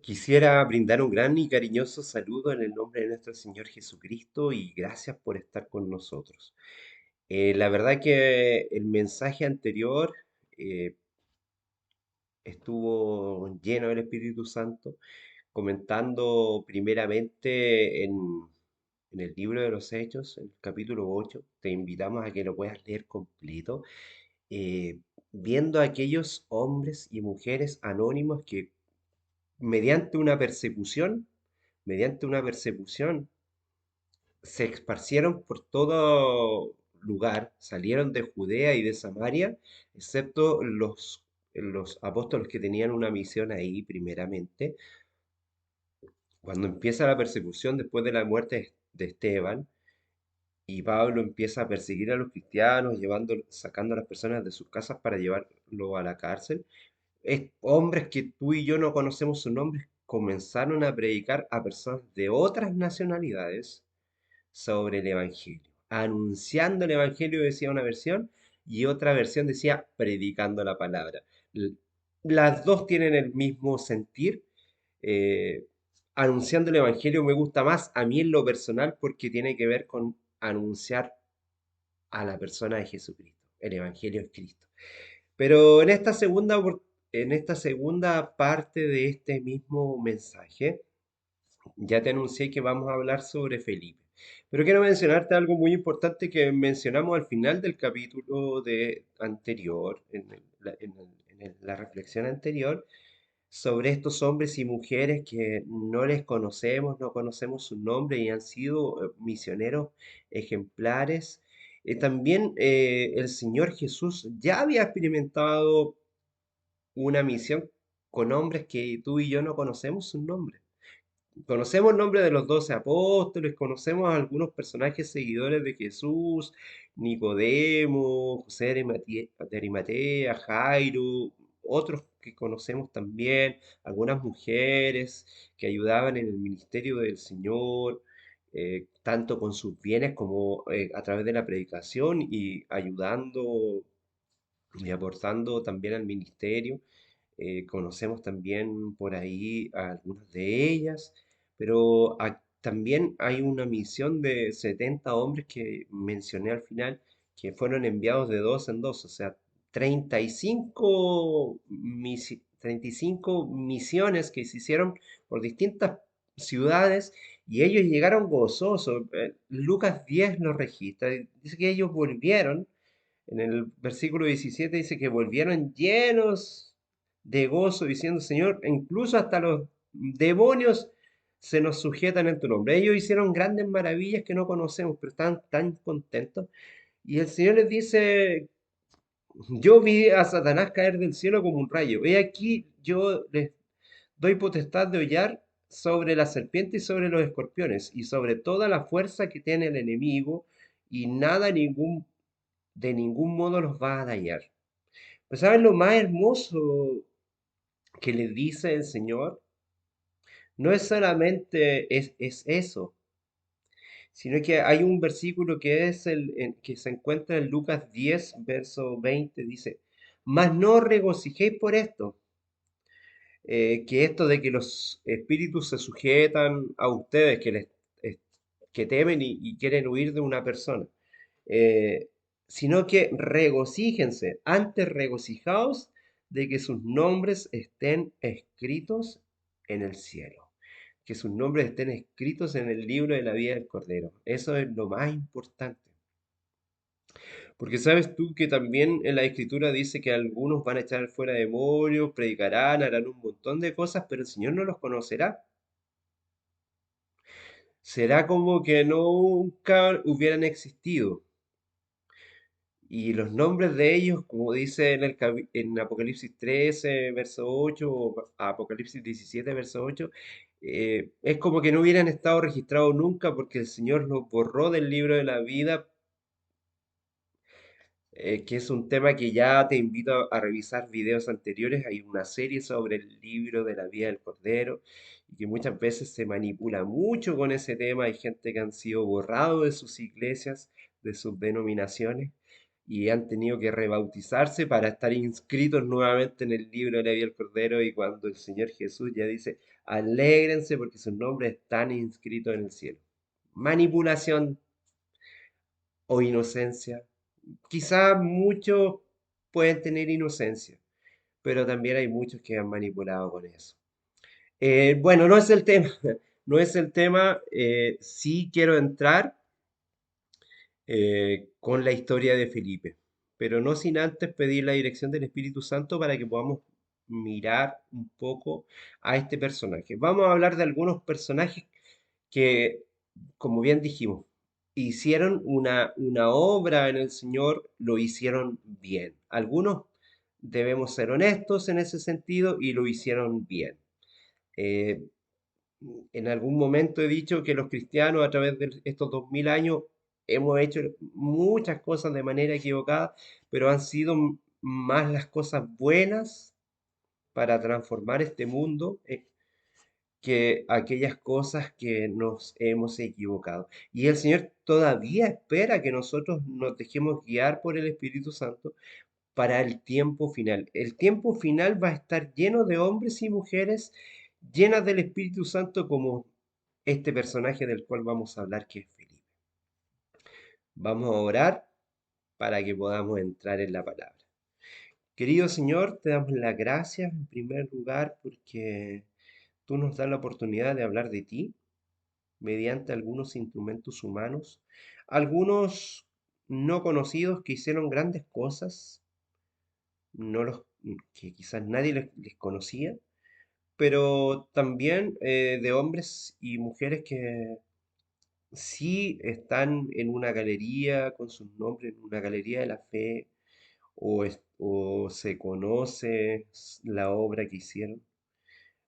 Quisiera brindar un gran y cariñoso saludo en el nombre de nuestro Señor Jesucristo y gracias por estar con nosotros. La verdad que el mensaje anterior eh, estuvo lleno del Espíritu Santo, comentando primeramente en el libro de los Hechos, en el capítulo 8. Te invitamos a que lo puedas leer completo, eh, viendo a aquellos hombres y mujeres anónimos que mediante una persecución, mediante una persecución, se esparcieron por todo lugar, salieron de Judea y de Samaria, excepto los apóstoles que tenían una misión ahí primeramente. Cuando empieza la persecución después de la muerte de Esteban, y Pablo empieza a perseguir a los cristianos, sacando a las personas de sus casas para llevarlo a la cárcel, hombres que tú y yo no conocemos sus nombres comenzaron a predicar a personas de otras nacionalidades sobre el Evangelio. Anunciando el Evangelio decía una versión y otra versión decía predicando la palabra. L- Las dos tienen el mismo sentir. eh, Anunciando el Evangelio me gusta más a mí en lo personal porque tiene que ver con anunciar a la persona de Jesucristo. El Evangelio es Cristo. Pero en esta segunda parte de este mismo mensaje, ya te anuncié que vamos a hablar sobre Felipe. Pero quiero mencionarte algo muy importante que mencionamos al final del capítulo anterior, en la reflexión anterior, sobre estos hombres y mujeres que no les conocemos, no conocemos su nombre y han sido misioneros ejemplares. También el Señor Jesús ya había experimentado una misión con hombres que tú y yo no conocemos sus nombres. Conocemos el nombre de los 12 apóstoles, conocemos a algunos personajes seguidores de Jesús, Nicodemo, José de Arimatea, Jairo, otros que conocemos también, algunas mujeres que ayudaban en el ministerio del Señor, tanto con sus bienes como a través de la predicación y ayudando y aportando también al ministerio. Conocemos también por ahí a algunas de ellas, pero también hay una misión de 70 hombres que mencioné al final, que fueron enviados de dos en dos, o sea, 35 misiones que se hicieron por distintas ciudades y ellos llegaron gozosos. Lucas 10 lo registra, dice que ellos volvieron en el versículo 17 dice que volvieron llenos de gozo, diciendo, Señor, incluso hasta los demonios se nos sujetan en tu nombre. Ellos hicieron grandes maravillas que no conocemos, pero están tan contentos. Y el Señor les dice, yo vi a Satanás caer del cielo como un rayo. He aquí, yo les doy potestad de hollar sobre la serpiente y sobre los escorpiones y sobre toda la fuerza que tiene el enemigo y nada de ningún modo los va a dañar. Pues ¿sabes lo más hermoso que le dice el Señor? No es solamente es eso, sino que hay un versículo que que se encuentra en Lucas 10, verso 20, dice, mas no os regocijéis por esto, que esto de que los espíritus se sujetan a ustedes, eh, que temen y quieren huir de una persona, eh, sino que regocíjense, antes regocijaos de que sus nombres estén escritos en el cielo, que sus nombres estén escritos en el libro de la vida del Cordero. Eso es lo más importante. Porque sabes tú que también en la Escritura dice que algunos van a echar fuera demonios, predicarán, harán un montón de cosas, pero el Señor no los conocerá. Será como que nunca hubieran existido. Y los nombres de ellos, como dice en Apocalipsis 13 verso 8 o Apocalipsis 17 verso 8, es como que no hubieran estado registrados nunca porque el Señor los borró del libro de la vida, que es un tema que ya te invito a revisar videos anteriores. Hay una serie sobre el libro de la vida del Cordero y que muchas veces se manipula mucho con ese tema. Hay gente que han sido borrados de sus iglesias, de sus denominaciones. y han tenido que rebautizarse para estar inscritos nuevamente en el libro de la vida del Cordero. Y cuando el Señor Jesús ya dice, alégrense porque sus nombres están inscritos en el cielo. Manipulación o inocencia. Quizás muchos pueden tener inocencia, pero también hay muchos que han manipulado con eso. Bueno, no es el tema, no es el tema. Sí quiero entrar con la historia de Felipe, pero no sin antes pedir la dirección del Espíritu Santo para que podamos mirar un poco a este personaje. Vamos a hablar de algunos personajes que, como bien dijimos, hicieron una obra en el Señor, lo hicieron bien. Algunos debemos ser honestos en ese sentido y lo hicieron bien. Eh, en algún momento he dicho que los cristianos a través de estos 2000 años hemos hecho muchas cosas de manera equivocada, pero han sido más las cosas buenas para transformar este mundo que aquellas cosas que nos hemos equivocado. Y el Señor todavía espera que nosotros nos dejemos guiar por el Espíritu Santo para el tiempo final. El tiempo final va a estar lleno de hombres y mujeres llenas del Espíritu Santo como este personaje del cual vamos a hablar, que es Felipe. Vamos a orar para que podamos entrar en la palabra. Querido Señor, te damos las gracias en primer lugar porque tú nos das la oportunidad de hablar de ti mediante algunos instrumentos humanos, algunos no conocidos que hicieron grandes cosas, no los que quizás nadie les conocía, pero también de hombres y mujeres que sí están en una galería con sus nombres, en una galería de la fe, o se conoce la obra que hicieron.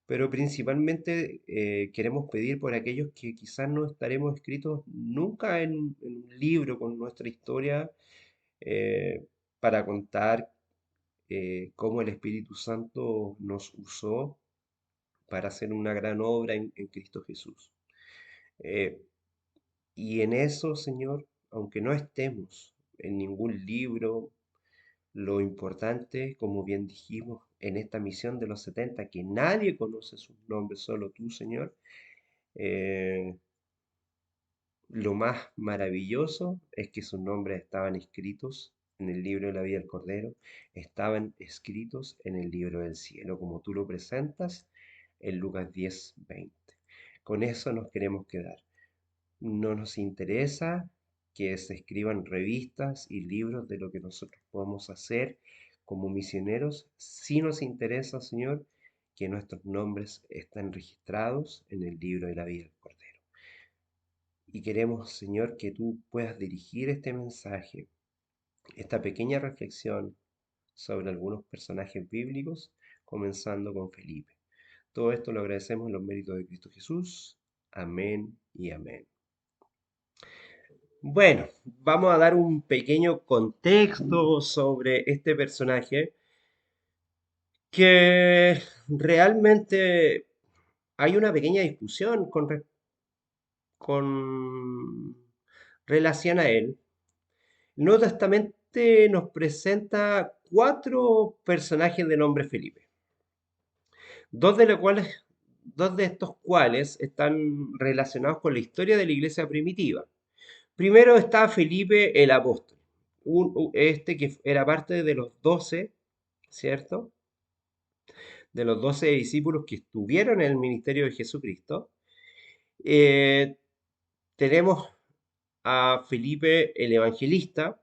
Pero principalmente queremos pedir por aquellos que quizás no estaremos escritos nunca en un libro con nuestra historia, eh, para contar cómo el Espíritu Santo nos usó para hacer una gran obra en Cristo Jesús. Eh, y en eso, Señor, aunque no estemos en ningún libro, lo importante, como bien dijimos, en esta misión de los 70 que nadie conoce sus nombres, solo tú, Señor, eh, lo más maravilloso es que sus nombres estaban escritos en el libro de la vida del Cordero, estaban escritos en el libro del cielo, como tú lo presentas en Lucas 10:20. Con eso nos queremos quedar. No nos interesa que se escriban revistas y libros de lo que nosotros podemos hacer como misioneros. Sí nos interesa, Señor, que nuestros nombres estén registrados en el libro de la vida del Cordero. Y queremos, Señor, que tú puedas dirigir este mensaje, esta pequeña reflexión sobre algunos personajes bíblicos, comenzando con Felipe. Todo esto lo agradecemos en los méritos de Cristo Jesús. Amén y amén. Bueno, vamos a dar un pequeño contexto sobre este personaje que realmente hay una pequeña discusión con relación a él. El Nuevo Testamento nos presenta cuatro personajes de nombre Felipe, dos de los cuales, dos de estos cuales están relacionados con la historia de la iglesia primitiva. Primero está Felipe el apóstol, este que era parte de los 12, ¿cierto? De los 12 discípulos que estuvieron en el ministerio de Jesucristo. Eh, tenemos a Felipe el evangelista,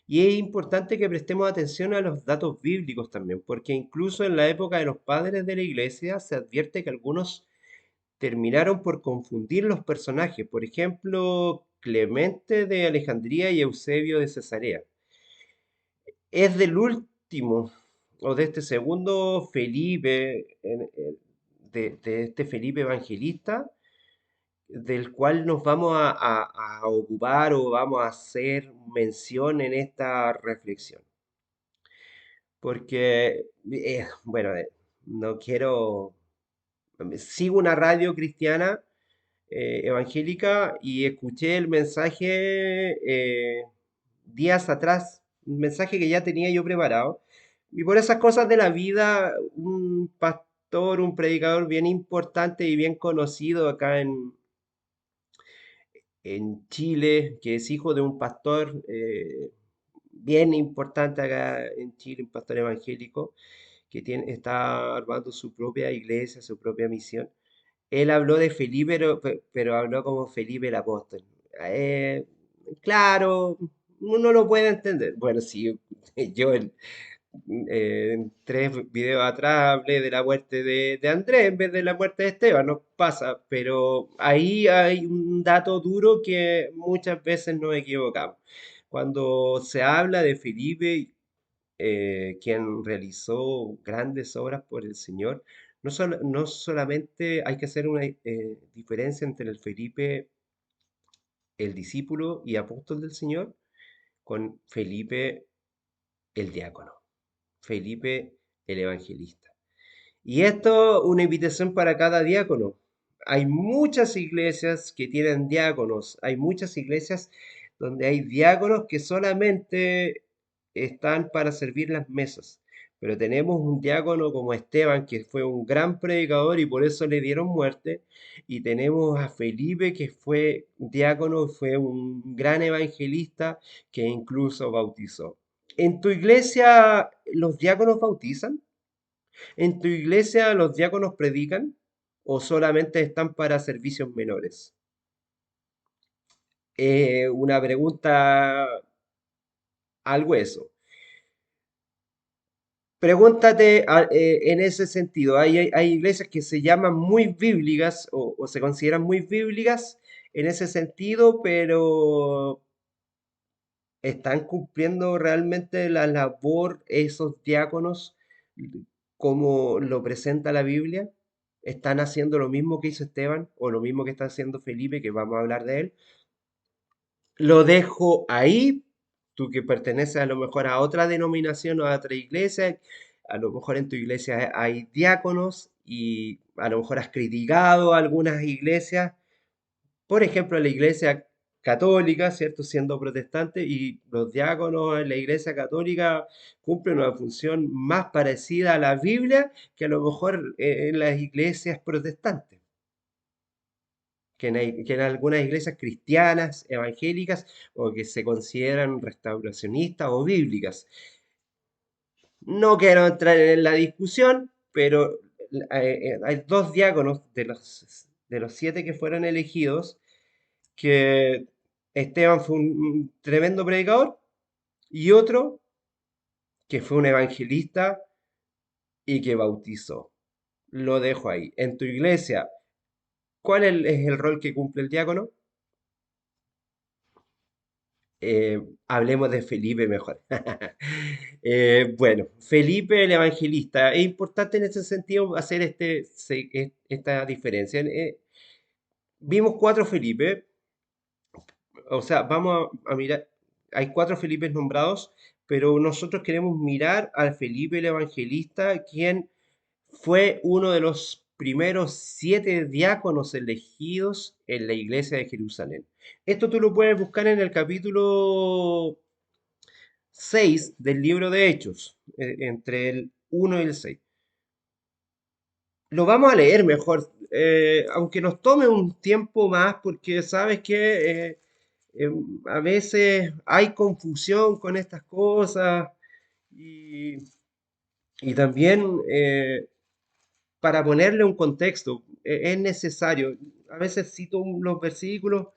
y es importante que prestemos atención a los datos bíblicos también, porque incluso en la época de los padres de la iglesia se advierte que algunos terminaron por confundir los personajes. Por ejemplo, Clemente de Alejandría y Eusebio de Cesarea. Es del último, o de este segundo Felipe, de este Felipe Evangelista, del cual nos vamos a ocupar o vamos a hacer mención en esta reflexión. Porque, bueno, no quiero, sigo una radio cristiana evangélica y escuché el mensaje días atrás, un mensaje que ya tenía yo preparado. Y por esas cosas de la vida, un pastor, un predicador bien importante y bien conocido acá en Chile, que es hijo de un pastor bien importante acá en Chile, un pastor evangélico, que está armando su propia iglesia, su propia misión. Él habló de Felipe, pero habló como Felipe el apóstol. Eh, claro, uno lo puede entender. Bueno, sí, yo en 3 videos atrás hablé de la muerte de Andrés en vez de la muerte de Esteban, no pasa, pero ahí hay un dato duro que muchas veces nos equivocamos. Cuando se habla de Felipe, quien realizó grandes obras por el Señor, no solamente hay que hacer una diferencia entre el Felipe, el discípulo y apóstol del Señor, con Felipe el diácono, Felipe el evangelista. Y esto una invitación para cada diácono. Hay muchas iglesias que tienen diáconos, hay muchas iglesias donde hay diáconos que solamente están para servir las mesas. Pero tenemos un diácono como Esteban, que fue un gran predicador y por eso le dieron muerte. Y tenemos a Felipe, que fue diácono, fue un gran evangelista que incluso bautizó. ¿En tu iglesia los diáconos bautizan? ¿En tu iglesia los diáconos predican o solamente están para servicios menores? Una pregunta al hueso. Pregúntate en ese sentido. Hay iglesias que se llaman muy bíblicas o se consideran muy bíblicas en ese sentido, pero ¿están cumpliendo realmente la labor esos diáconos como lo presenta la Biblia? ¿Están haciendo lo mismo que hizo Esteban o lo mismo que está haciendo Felipe, que vamos a hablar de él? Lo dejo ahí, tú que perteneces a lo mejor a otra denominación o a otra iglesia, a lo mejor en tu iglesia hay diáconos y a lo mejor has criticado a algunas iglesias, por ejemplo, la iglesia católica, ¿cierto? Siendo protestante, y los diáconos en la iglesia católica cumplen una función más parecida a la Biblia que a lo mejor en las iglesias protestantes, que en algunas iglesias cristianas, evangélicas, o que se consideran restauracionistas o bíblicas. No quiero entrar en la discusión, pero hay dos diáconos de los 7 que fueron elegidos que Esteban fue un tremendo predicador y otro que fue un evangelista y que bautizó. Lo dejo ahí. En tu iglesia, ¿cuál es el rol que cumple el diácono? Hablemos de Felipe mejor. Bueno, Felipe el evangelista. Es importante en ese sentido hacer esta diferencia. Vimos 4 Felipe, o sea, vamos a mirar, hay 4 Felipes nombrados, pero nosotros queremos mirar al Felipe el Evangelista, quien fue uno de los primeros 7 diáconos elegidos en la iglesia de Jerusalén. Esto tú lo puedes buscar en el capítulo 6 del libro de Hechos, entre el 1 y el 6. Lo vamos a leer mejor, aunque nos tome un tiempo más, porque sabes que a veces hay confusión con estas cosas y, y también para ponerle un contexto es necesario. A veces cito los versículos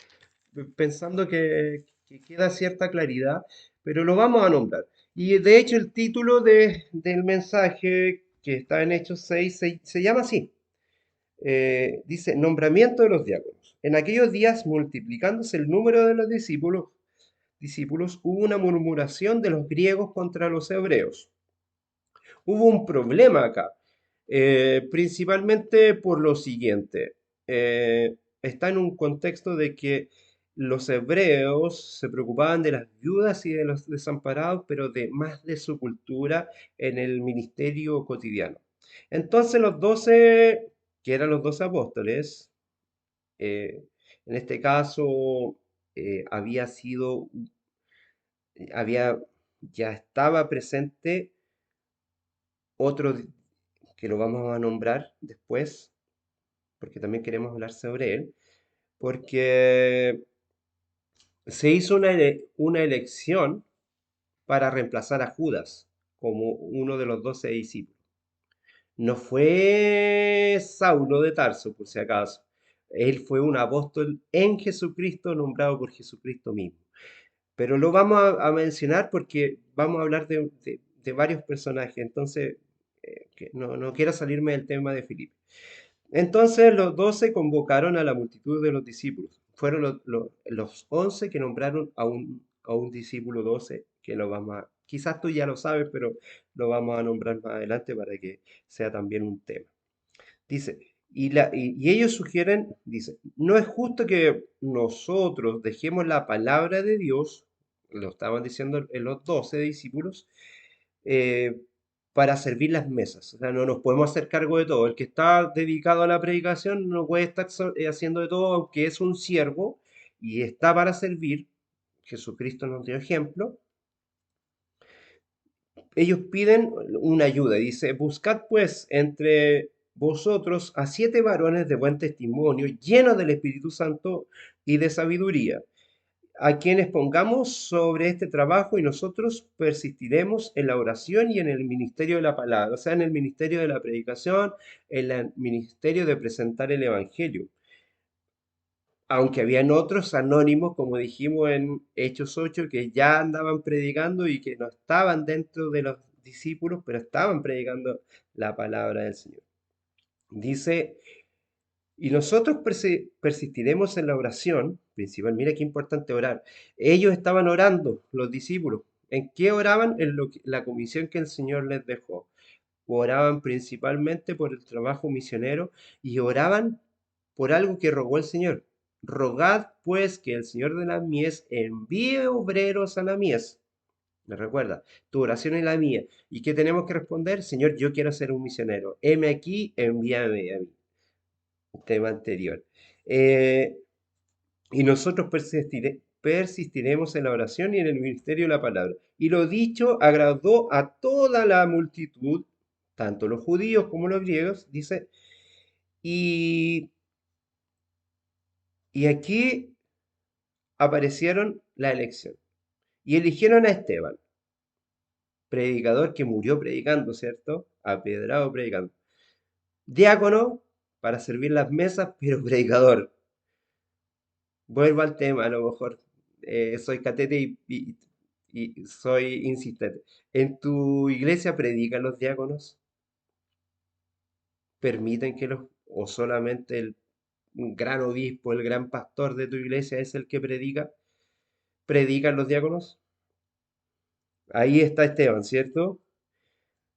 pensando que queda cierta claridad, pero lo vamos a nombrar. Y de hecho el título del mensaje que está en Hechos 6 se llama así. Dice, nombramiento de los diáconos. En aquellos días, multiplicándose el número de los discípulos, hubo una murmuración de los griegos contra los hebreos. Hubo un problema acá, principalmente por lo siguiente. Está en un contexto de que los hebreos se preocupaban de las viudas y de los desamparados, pero más de su cultura en el ministerio cotidiano. Entonces los 12, que eran los 12 apóstoles, en este caso había sido había, ya estaba presente otro que lo vamos a nombrar después, porque también queremos hablar sobre él, porque se hizo una elección para reemplazar a Judas como uno de los 12 discípulos. No fue Saulo de Tarso, por si acaso. Él fue un apóstol en Jesucristo, nombrado por Jesucristo mismo. Pero lo vamos a mencionar porque vamos a hablar de varios personajes. Entonces, no quiero salirme del tema de Filipe. Entonces los 12 convocaron a la multitud de los discípulos. Fueron los 11 que nombraron a un discípulo 12, que lo vamos a, quizás tú ya lo sabes, pero lo vamos a nombrar más adelante para que sea también un tema. Dice, y ellos sugieren, dice, no es justo que nosotros dejemos la palabra de Dios, lo estaban diciendo en los 12 discípulos, eh, para servir las mesas. O sea, no nos podemos hacer cargo de todo. El que está dedicado a la predicación no puede estar haciendo de todo, aunque es un siervo y está para servir. Jesucristo nos dio ejemplo. Ellos piden una ayuda. Dice, buscad pues entre vosotros a 7 varones de buen testimonio, llenos del Espíritu Santo y de sabiduría, a quienes pongamos sobre este trabajo y nosotros persistiremos en la oración y en el ministerio de la palabra, o sea, en el ministerio de la predicación, en el ministerio de presentar el Evangelio. Aunque habían otros anónimos, como dijimos en Hechos 8, que ya andaban predicando y que no estaban dentro de los discípulos, pero estaban predicando la palabra del Señor. Dice, y nosotros persistiremos en la oración principal. Mira qué importante orar. Ellos estaban orando, los discípulos. ¿En qué oraban? En la comisión que el Señor les dejó. Oraban principalmente por el trabajo misionero y oraban por algo que rogó el Señor. Rogad pues que el Señor de la mies envíe obreros a la mies. ¿Me recuerda? Tu oración es la mía. ¿Y qué tenemos que responder? Señor, yo quiero ser un misionero. Heme aquí, envíame a mí. Tema anterior. Eh, y nosotros persistiremos en la oración y en el ministerio de la palabra. Y lo dicho agradó a toda la multitud, tanto los judíos como los griegos, dice, y, y aquí aparecieron la elección. Y eligieron a Esteban, predicador que murió predicando, ¿cierto? Apedrado predicando. Diácono para servir las mesas, pero predicador. Vuelvo al tema, a lo mejor soy catete y soy insistente. ¿En tu iglesia predican los diáconos? ¿Permiten que o solamente el gran obispo, el gran pastor de tu iglesia es el que predica? ¿Predican los diáconos? Ahí está Esteban, ¿cierto?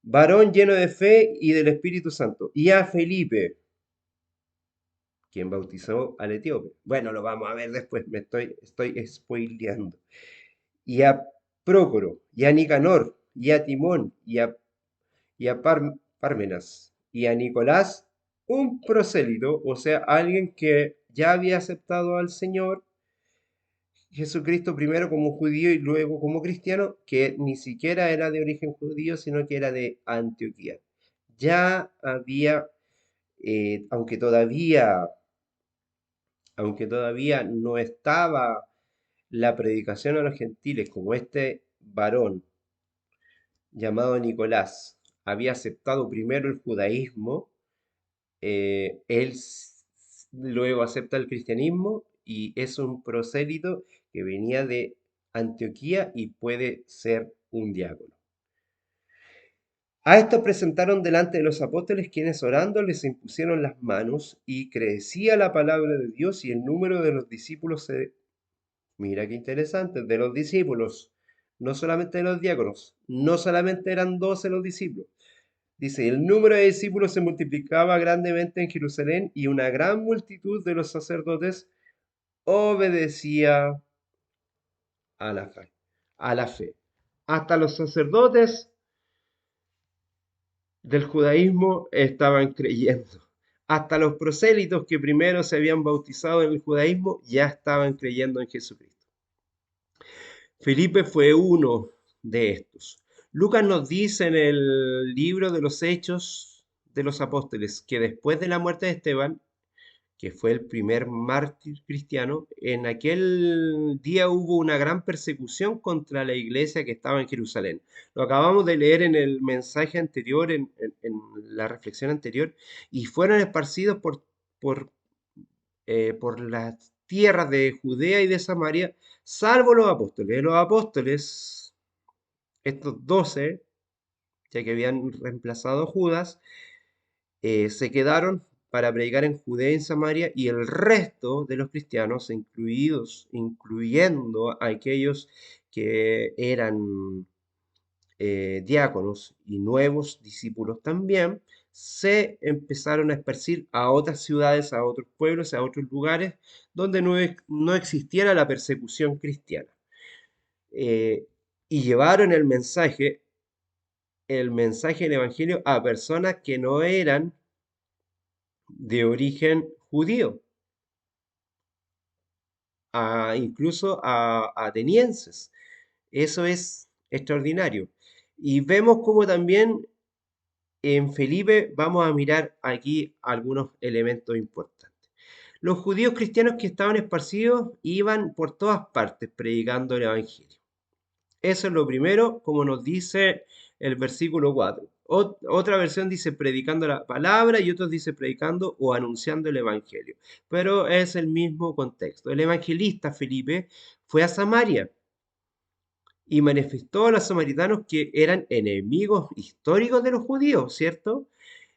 Varón lleno de fe y del Espíritu Santo. Y a Felipe, quien bautizó al etíope. Bueno, lo vamos a ver después, estoy spoileando. Y a Prócoro, y a Nicanor, y a Timón, y a Pármenas, y a Nicolás, un prosélito, o sea, alguien que ya había aceptado al Señor Jesucristo primero como judío y luego como cristiano, que ni siquiera era de origen judío, sino que era de Antioquía. Ya había, eh, aunque todavía, aunque todavía no estaba la predicación a los gentiles, como este varón llamado Nicolás había aceptado primero el judaísmo, luego acepta el cristianismo y es un prosélito que venía de Antioquía y puede ser un diácono. A esto presentaron delante de los apóstoles, quienes orando les impusieron las manos, y crecía la palabra de Dios y el número de los discípulos se... Mira qué interesante, de los discípulos, no solamente de los diáconos, no solamente eran 12 los discípulos. Dice, el número de discípulos se multiplicaba grandemente en Jerusalén y una gran multitud de los sacerdotes obedecía a la fe. A la fe. Hasta los sacerdotes del judaísmo estaban creyendo. Hasta los prosélitos que primero se habían bautizado en el judaísmo ya estaban creyendo en Jesucristo. Felipe fue uno de estos. Lucas nos dice en el libro de los Hechos de los Apóstoles que después de la muerte de Esteban, que fue el primer mártir cristiano, en aquel día hubo una gran persecución contra la iglesia que estaba en Jerusalén. Lo acabamos de leer en el mensaje anterior, en la reflexión anterior, y fueron esparcidos por, por las tierras de Judea y de Samaria, salvo los apóstoles. Los apóstoles, estos 12, ya que habían reemplazado a Judas, se quedaron para predicar en Judea y en Samaria, y el resto de los cristianos, incluyendo a aquellos que eran diáconos y nuevos discípulos también, se empezaron a esparcir a otras ciudades, a otros pueblos, a otros lugares donde no existiera la persecución cristiana. Y llevaron el mensaje del Evangelio a personas que no eran de origen judío, incluso a atenienses. Eso es extraordinario. Y vemos como también en Felipe vamos a mirar aquí algunos elementos importantes. Los judíos cristianos que estaban esparcidos iban por todas partes predicando el Evangelio. Eso es lo primero, como nos dice el versículo 4. Otra versión dice predicando la palabra y otros dice predicando o anunciando el Evangelio. Pero es el mismo contexto. El evangelista Felipe fue a Samaria y manifestó a los samaritanos que eran enemigos históricos de los judíos, ¿cierto?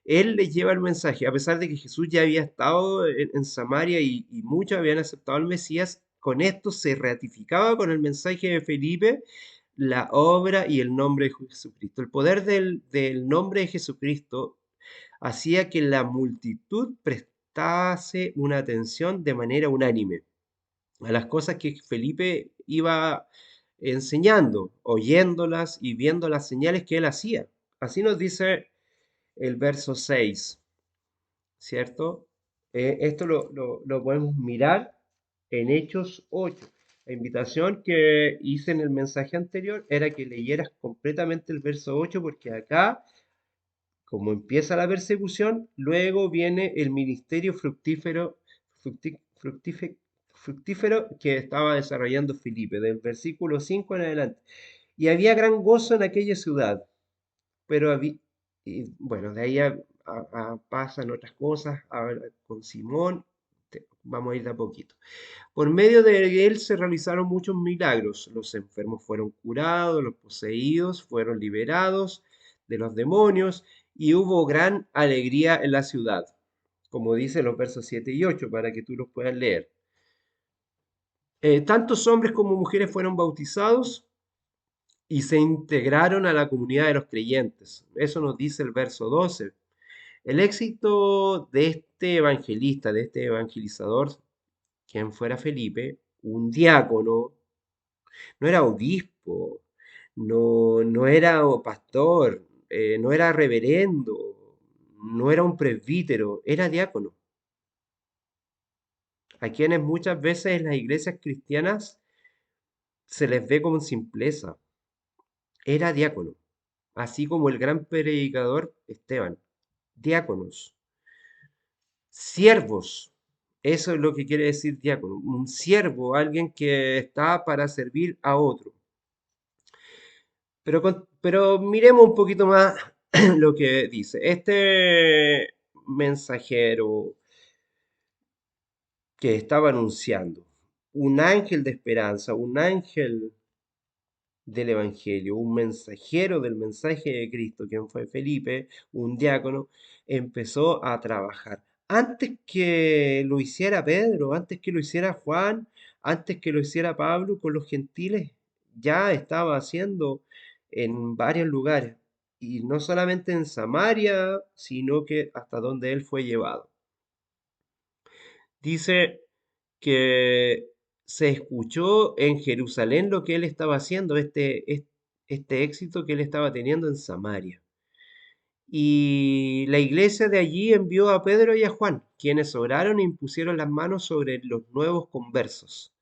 Él les lleva el mensaje, a pesar de que Jesús ya había estado en Samaria y muchos habían aceptado al Mesías, con esto se ratificaba con el mensaje de Felipe la obra y el nombre de Jesucristo. El poder del nombre de Jesucristo hacía que la multitud prestase una atención de manera unánime a las cosas que Felipe iba enseñando, oyéndolas y viendo las señales que él hacía. Así nos dice el verso 6, ¿cierto? Esto lo podemos mirar en Hechos 8. La invitación que hice en el mensaje anterior era que leyeras completamente el verso 8 porque acá, como empieza la persecución, luego viene el ministerio fructífero que estaba desarrollando Felipe, del versículo 5 en adelante. Y había gran gozo en aquella ciudad, pero bueno, de ahí pasan otras cosas, con Simón, vamos a ir de a poquito. Por medio de él se realizaron muchos milagros. Los enfermos fueron curados, los poseídos fueron liberados de los demonios y hubo gran alegría en la ciudad, como dice los versos 7 y 8, para que tú los puedas leer. Tantos hombres como mujeres fueron bautizados y se integraron a la comunidad de los creyentes. Eso nos dice el verso 12. El éxito de este evangelista, de este evangelizador, quien fuera Felipe, un diácono, no era obispo, no era pastor, no era reverendo, no era un presbítero, era diácono. A quienes muchas veces en las iglesias cristianas se les ve con simpleza. Era diácono, así como el gran predicador Esteban. Diáconos, siervos. Eso es lo que quiere decir diácono. Un siervo, alguien que está para servir a otro. Pero miremos un poquito más lo que dice. Este mensajero que estaba anunciando, un ángel de esperanza, un ángel del Evangelio, un mensajero del mensaje de Cristo, quien fue Felipe, un diácono, empezó a trabajar. Antes que lo hiciera Pedro, antes que lo hiciera Juan, antes que lo hiciera Pablo con los gentiles, ya estaba haciendo en varios lugares. Y no solamente en Samaria, sino que hasta donde él fue llevado. Dice que se escuchó en Jerusalén lo que él estaba haciendo, este éxito que él estaba teniendo en Samaria. Y la iglesia de allí envió a Pedro y a Juan, quienes oraron e impusieron las manos sobre los nuevos conversos.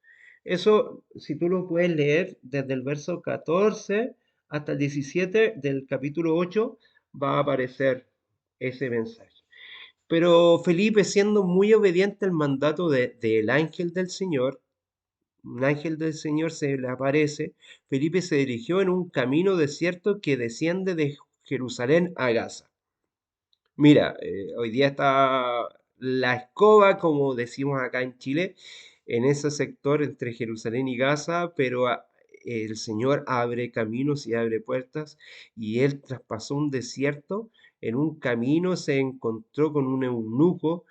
Eso, si tú lo puedes leer desde el verso 14 hasta el 17 del capítulo 8, va a aparecer ese mensaje. Pero Felipe, siendo muy obediente al mandato del ángel del Señor, un ángel del Señor se le aparece, Felipe se dirigió en un camino desierto que desciende de Jerusalén a Gaza. Mira, hoy día está la escoba, como decimos acá en Chile, en ese sector entre Jerusalén y Gaza, pero el Señor abre caminos y abre puertas, y él traspasó un desierto. En un camino se encontró con un eunuco,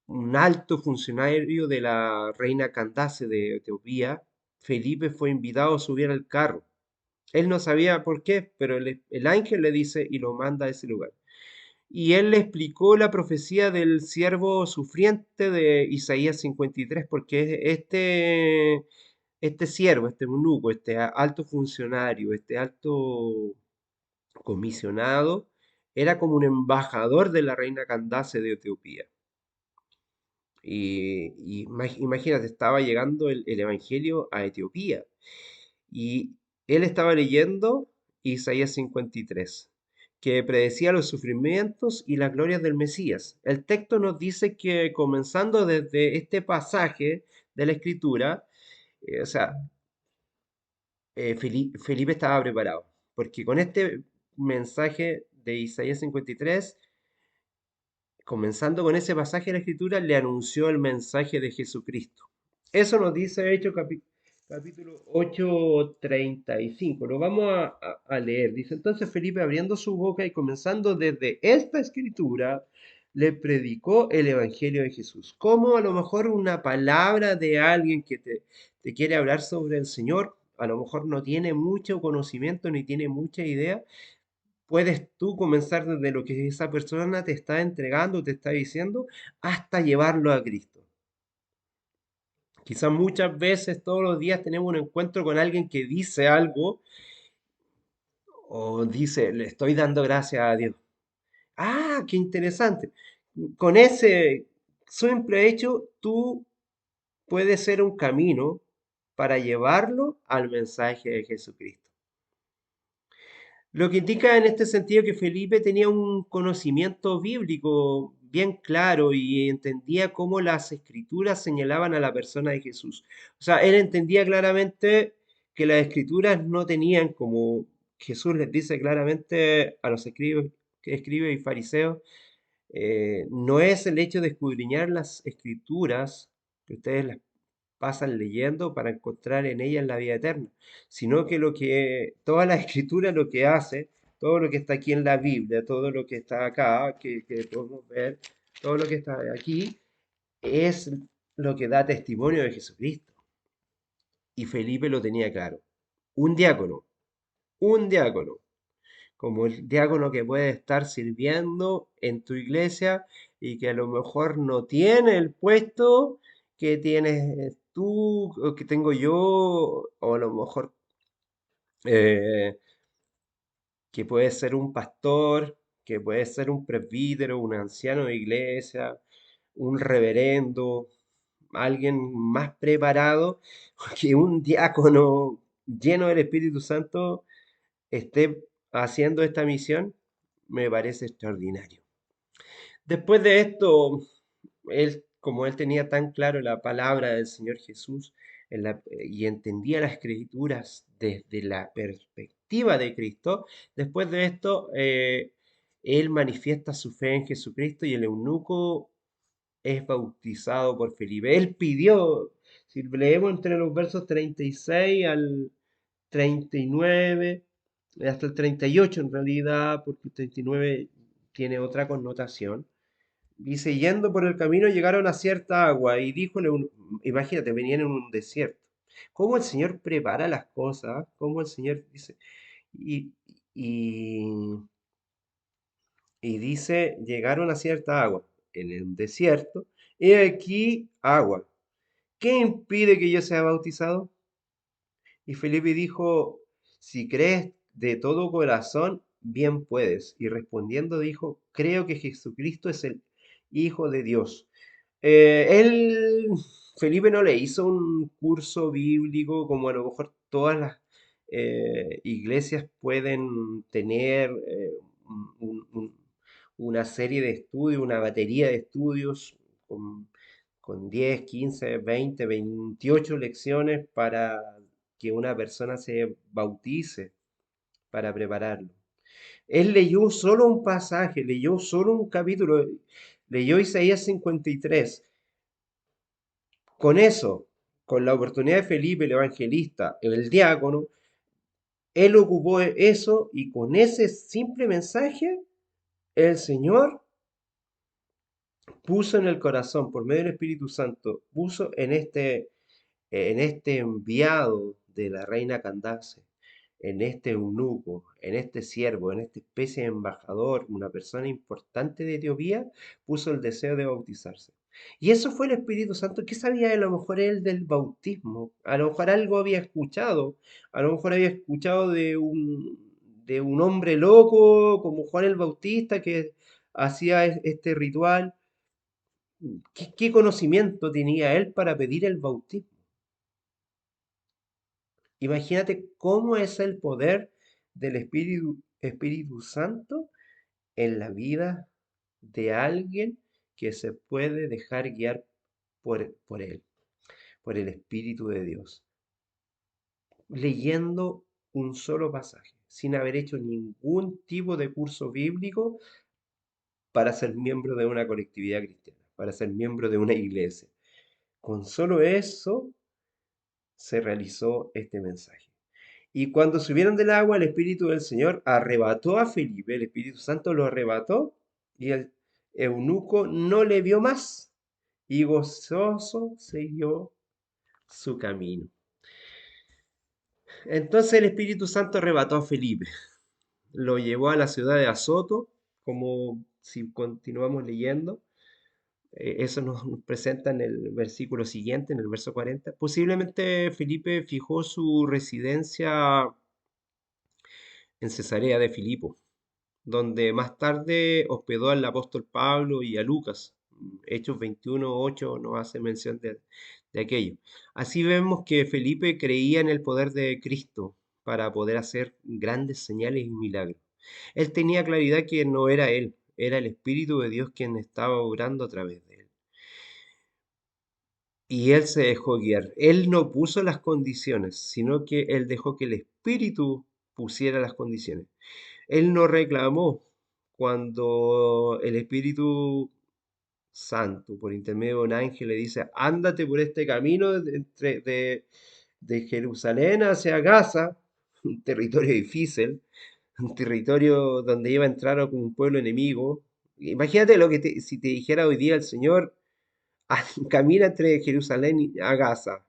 un alto funcionario de la reina Candace de Etiopía. Felipe fue invitado a subir al carro. Él no sabía por qué, pero el ángel le dice y lo manda a ese lugar. Y él le explicó la profecía del siervo sufriente de Isaías 53, porque este siervo, este eunuco, este alto funcionario, este alto comisionado, era como un embajador de la reina Candace de Etiopía. Imagínate, estaba llegando el Evangelio a Etiopía y él estaba leyendo Isaías 53, que predecía los sufrimientos y las glorias del Mesías. El texto nos dice que comenzando desde este pasaje de la Escritura, o sea, Felipe estaba preparado, porque con este mensaje de Isaías 53, comenzando con ese pasaje de la Escritura, le anunció el mensaje de Jesucristo. Eso nos dice Hechos capítulo 8:35. Lo vamos a leer. Dice entonces Felipe abriendo su boca y comenzando desde esta escritura, le predicó el Evangelio de Jesús. Como a lo mejor una palabra de alguien que te quiere hablar sobre el Señor, a lo mejor no tiene mucho conocimiento ni tiene mucha idea, puedes tú comenzar desde lo que esa persona te está entregando, te está diciendo, hasta llevarlo a Cristo. Quizás muchas veces, todos los días, tenemos un encuentro con alguien que dice algo o dice, le estoy dando gracias a Dios. Ah, qué interesante. Con ese simple hecho, tú puedes ser un camino para llevarlo al mensaje de Jesucristo. Lo que indica en este sentido que Felipe tenía un conocimiento bíblico bien claro y entendía cómo las escrituras señalaban a la persona de Jesús. O sea, él entendía claramente que las escrituras no tenían, como Jesús les dice claramente a los escribas y fariseos, no es el hecho de escudriñar las escrituras, que ustedes las pasan leyendo para encontrar en ellas la vida eterna, sino que toda la escritura lo que hace, todo lo que está aquí en la Biblia, todo lo que está acá, que podemos ver, todo lo que está aquí, es lo que da testimonio de Jesucristo. Y Felipe lo tenía claro. Un diácono, un diácono, como el diácono que puede estar sirviendo en tu iglesia y que a lo mejor no tiene el puesto que tienes tú o que tengo yo, o a lo mejor eh, que puede ser un pastor, que puede ser un presbítero, un anciano de iglesia, un reverendo, alguien más preparado que un diácono lleno del Espíritu Santo esté haciendo esta misión, me parece extraordinario. Después de esto, como él tenía tan claro la palabra del Señor Jesús y entendía las escrituras desde la perspectiva de Cristo, después de esto, él manifiesta su fe en Jesucristo y el eunuco es bautizado por Felipe. Él pidió, si leemos entre los versos 36 al 39, hasta el 38 en realidad, porque el 39 tiene otra connotación. Dice, yendo por el camino llegaron a cierta agua y díjole, imagínate, venían en un desierto. ¿Cómo el Señor prepara las cosas? ¿Cómo el Señor dice? Y, y, y dice, llegaron a cierta agua en el desierto. He aquí agua. ¿Qué impide que yo sea bautizado? Y Felipe dijo, si crees de todo corazón, bien puedes. Y respondiendo dijo, creo que Jesucristo es el Hijo de Dios. Él, Felipe no le hizo un curso bíblico como a lo mejor todas las iglesias pueden tener una serie de estudios, una batería de estudios con, con 10, 15, 20, 28 lecciones para que una persona se bautice, para prepararlo. Él leyó solo un pasaje, leyó solo un capítulo, leyó Isaías 53. Con eso, con la oportunidad de Felipe, el evangelista, el diácono, él ocupó eso y con ese simple mensaje, el Señor puso en el corazón, por medio del Espíritu Santo, puso en este enviado de la reina Candace, en este eunuco, en este siervo, en esta especie de embajador, una persona importante de Etiopía, puso el deseo de bautizarse. Y eso fue el Espíritu Santo. ¿Qué sabía a lo mejor él del bautismo? A lo mejor algo había escuchado, a lo mejor había escuchado de un hombre loco como Juan el Bautista que hacía este ritual. ¿Qué conocimiento tenía él para pedir el bautismo? Imagínate cómo es el poder del Espíritu Santo en la vida de alguien que se puede dejar guiar por él, por el Espíritu de Dios, leyendo un solo pasaje, sin haber hecho ningún tipo de curso bíblico para ser miembro de una colectividad cristiana, para ser miembro de una iglesia. Con solo eso se realizó este mensaje. Y cuando subieron del agua, el Espíritu del Señor arrebató a Felipe, el Espíritu Santo lo arrebató, y el eunuco no le vio más, y gozoso siguió su camino. Entonces el Espíritu Santo arrebató a Felipe, lo llevó a la ciudad de Azoto, como si continuamos leyendo. Eso nos presenta en el versículo siguiente, en el verso 40. Posiblemente Felipe fijó su residencia en Cesarea de Filipo, donde más tarde hospedó al apóstol Pablo y a Lucas. Hechos 21:8 nos hace mención de aquello. Así vemos que Felipe creía en el poder de Cristo para poder hacer grandes señales y milagros. Él tenía claridad que no era él, era el Espíritu de Dios quien estaba obrando a través de él. Y él se dejó guiar. Él no puso las condiciones, sino que él dejó que el Espíritu pusiera las condiciones. Él no reclamó cuando el Espíritu Santo, por intermedio de un ángel, le dice, ándate por este camino de Jerusalén hacia Gaza, un territorio difícil, un territorio donde iba a entrar como un pueblo enemigo. Imagínate si te dijera hoy día el Señor, camina entre Jerusalén y a Gaza.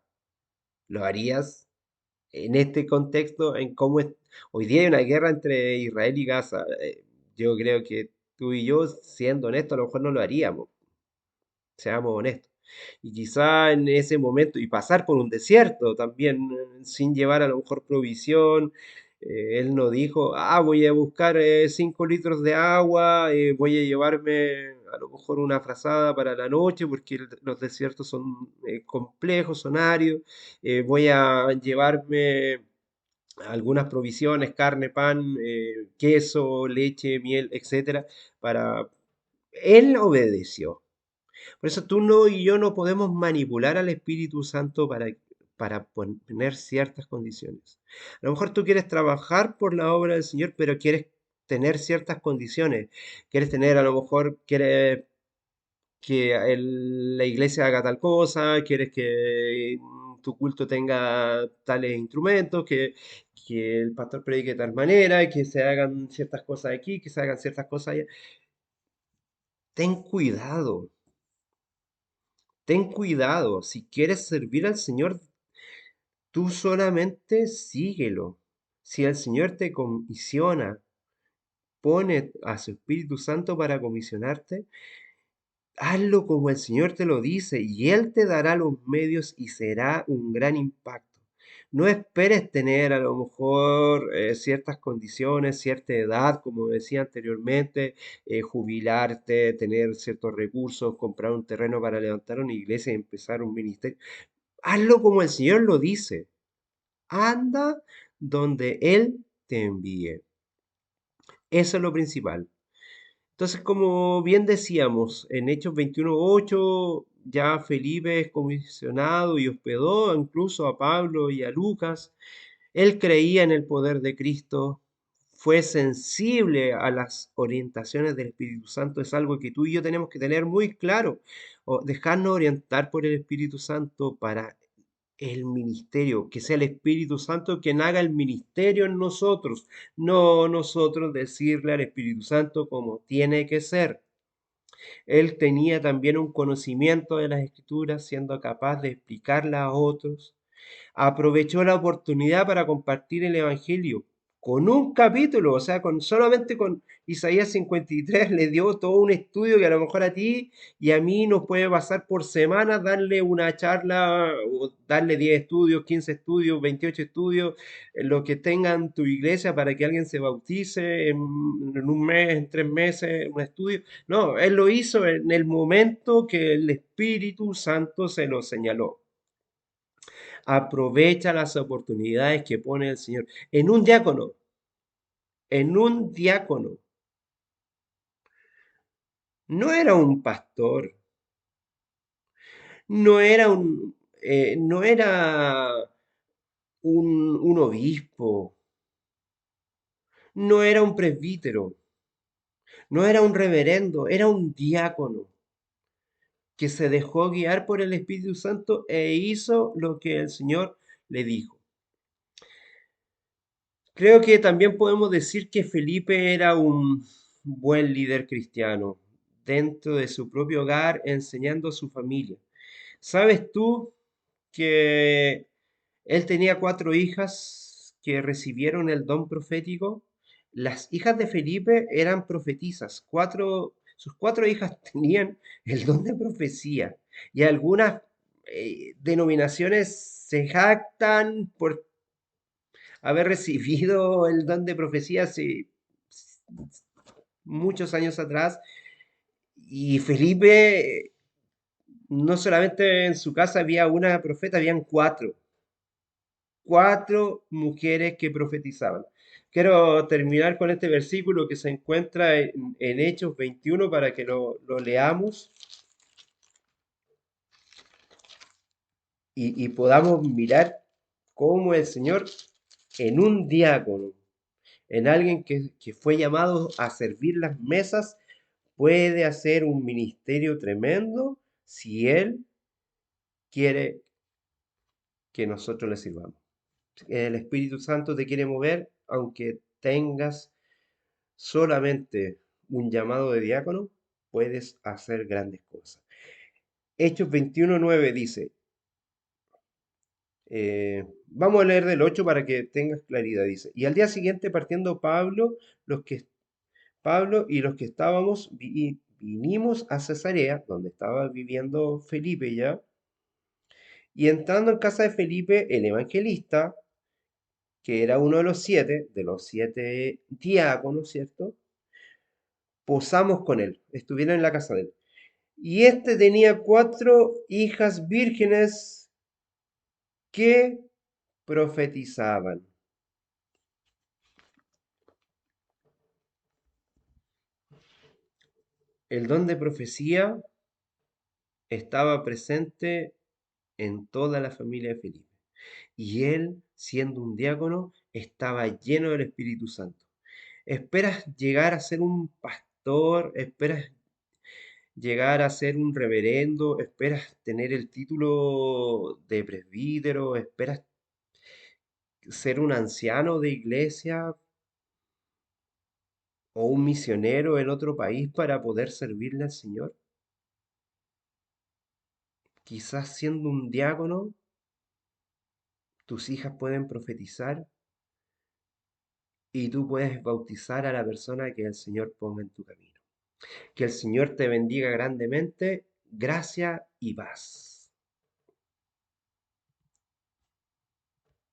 ¿Lo harías? En este contexto, hoy día hay una guerra entre Israel y Gaza. Yo creo que tú y yo, siendo honestos, a lo mejor no lo haríamos, seamos honestos. Y quizá en ese momento, y pasar por un desierto también, sin llevar a lo mejor provisión. Él no dijo, voy a buscar 5 litros de agua, voy a llevarme a lo mejor una frazada para la noche, porque los desiertos son complejos, son áridos, voy a llevarme algunas provisiones, carne, pan, queso, leche, miel, etcétera, para... Él obedeció. Por eso tú no y yo no podemos manipular al Espíritu Santo para poner ciertas condiciones. A lo mejor tú quieres trabajar por la obra del Señor, pero quieres tener ciertas condiciones. Quieres tener, a lo mejor, quieres que la iglesia haga tal cosa, quieres que tu culto tenga tales instrumentos, que el pastor predique de tal manera, que se hagan ciertas cosas aquí, que se hagan ciertas cosas allá. Ten cuidado, ten cuidado. Si quieres servir al Señor, tú solamente síguelo. Si el Señor te comisiona, pone a su Espíritu Santo para comisionarte, hazlo como el Señor te lo dice y Él te dará los medios y será un gran impacto. No esperes tener a lo mejor ciertas condiciones, cierta edad, como decía anteriormente, jubilarte, tener ciertos recursos, comprar un terreno para levantar una iglesia y empezar un ministerio. Hazlo como el Señor lo dice. Anda donde Él te envíe. Eso es lo principal. Entonces, como bien decíamos, en Hechos 21:8 ya Felipe es comisionado y hospedó incluso a Pablo y a Lucas. Él creía en el poder de Cristo, fue sensible a las orientaciones del Espíritu Santo. Es algo que tú y yo tenemos que tener muy claro, o dejarnos orientar por el Espíritu Santo para el ministerio, que sea el Espíritu Santo quien haga el ministerio en nosotros, no nosotros decirle al Espíritu Santo cómo tiene que ser. Él tenía también un conocimiento de las Escrituras, siendo capaz de explicarlas a otros. Aprovechó la oportunidad para compartir el Evangelio con un capítulo, o sea, solamente con Isaías 53 le dio todo un estudio que a lo mejor a ti y a mí nos puede pasar por semanas darle una charla o darle 10 estudios, 15 estudios, 28 estudios, lo que tengan tu iglesia para que alguien se bautice en un mes, en 3 meses, un estudio. No, él lo hizo en el momento que el Espíritu Santo se lo señaló. Aprovecha las oportunidades que pone el Señor. En un diácono, no era un pastor, no era un obispo, no era un presbítero, no era un reverendo, era un diácono que se dejó guiar por el Espíritu Santo e hizo lo que el Señor le dijo. Creo que también podemos decir que Felipe era un buen líder cristiano dentro de su propio hogar, enseñando a su familia. ¿Sabes tú que él tenía 4 hijas que recibieron el don profético? Las hijas de Felipe eran profetisas. Sus 4 hijas tenían el don de profecía. Y algunas denominaciones se jactan por haber recibido el don de profecía hace muchos años atrás. Y Felipe, no solamente en su casa había una profeta, habían cuatro mujeres que profetizaban. Quiero terminar con este versículo que se encuentra en Hechos 21 para que lo leamos y podamos mirar cómo el Señor en un diácono, en alguien que fue llamado a servir las mesas, puede hacer un ministerio tremendo si Él quiere que nosotros le sirvamos. El Espíritu Santo te quiere mover, aunque tengas solamente un llamado de diácono, puedes hacer grandes cosas. Hechos 21:9 dice, vamos a leer del 8 para que tengas claridad, dice, y al día siguiente partiendo Pablo y los que estábamos, vinimos a Cesarea, donde estaba viviendo Felipe ya, y entrando en casa de Felipe, el evangelista, que era uno de los siete diáconos, ¿cierto? Posamos con él, estuvieron en la casa de él. Y este tenía 4 hijas vírgenes que profetizaban. El don de profecía estaba presente en toda la familia de Felipe. Y él, siendo un diácono, estaba lleno del Espíritu Santo. ¿Esperas llegar a ser un pastor? ¿Esperas llegar a ser un reverendo? ¿Esperas tener el título de presbítero? ¿Esperas ser un anciano de iglesia o un misionero en otro país para poder servirle al Señor? Quizás siendo un diácono, tus hijas pueden profetizar y tú puedes bautizar a la persona que el Señor ponga en tu camino. Que el Señor te bendiga grandemente. Gracia y paz.